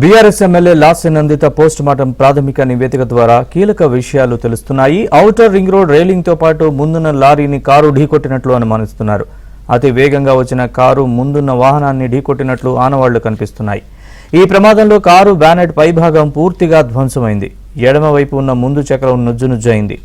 BRS MLA Lasya Nanditha post mortem ప్రాథమిక నివేదిక ద్వారా కీలక విషయాలు తెలుస్తున్నాయి. ఔటర్ రింగ్ రోడ్ రైలింగ్ తో పాటు ముందున్న లారీని కారు ఢీకొట్టినట్లు అనుమానిస్తున్నారు. అతి వేగంగా వచ్చిన కారు ముందున్న వాహనాన్ని ఢీకొట్టినట్లు ఆనవాళ్లు కనిపిస్తున్నాయి. ఈ ప్రమాదంలో కారు బ్యానెట్ పైభాగం పూర్తిగా ధ్వంసమైంది. ఎడమ వైపు ఉన్న ముందు చక్రం నుజ్జునుజ్జైంది.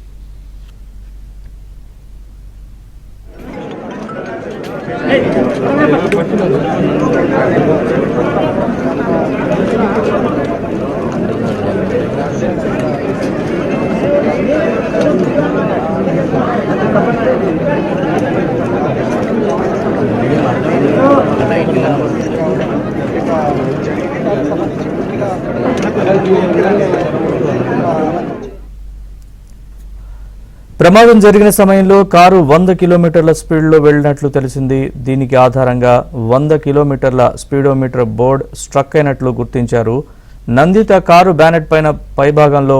ప్రమాదం జరిగిన సమయంలో కారు 100 కిలోమీటర్ల స్పీడ్లో వెళ్లినట్లు తెలిసింది. దీనికి ఆధారంగా 100 కిలోమీటర్ల స్పీడోమీటర్ బోర్డు స్ట్రక్ అయినట్లు గుర్తించారు. నందిత కారు బ్యానెట్ పైన పైభాగంలో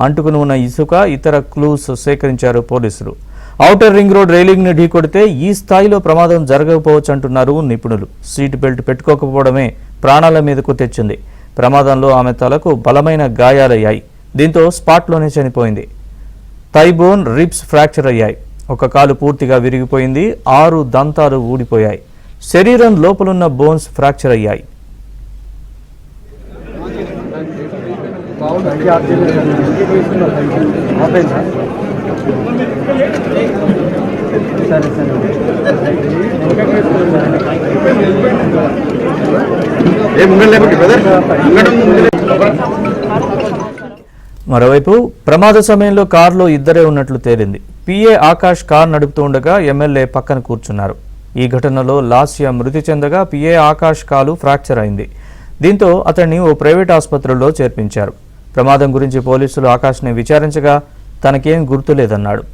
అంటుకుని ఉన్న ఇసుక, ఇతర క్లూస్ సేకరించారు పోలీసులు. ఔటర్ రింగ్ రోడ్ రైలింగ్ ని ఢీకొడితే ఈ స్థాయిలో ప్రమాదం జరగకపోవచ్చంటున్నారు నిపుణులు. సీట్ బెల్ట్ పెట్టుకోకపోవడమే ప్రాణాల మీదకు తెచ్చింది. ప్రమాదంలో ఆమె తలకు బలమైన గాయాలయ్యాయి. దీంతో స్పాట్లోనే చనిపోయింది. థైబోన్, రిబ్స్ ఫ్రాక్చర్ అయ్యాయి. ఒక కాలు పూర్తిగా విరిగిపోయింది. 6 దంతాలు ఊడిపోయాయి. శరీరం లోపలున్న బోన్స్ ఫ్రాక్చర్ అయ్యాయి. మరోవైపు ప్రమాద సమయంలో కారులో ఇద్దరే ఉన్నట్లు తేలింది. పిఏ ఆకాష్ కారు నడుపుతూ ఉండగా ఎమ్మెల్యే పక్కన కూర్చున్నారు. ఈ ఘటనలో లాస్య మృతి చెందగా పిఏ ఆకాష్ కాలు ఫ్రాక్చర్ అయింది. దీంతో అతన్ని ఓ ప్రైవేట్ ఆసుపత్రిలో చేర్పించారు. ప్రమాదం గురించి పోలీసులు ఆకాష్ని విచారించగా తనకేం గుర్తులేదన్నాడు.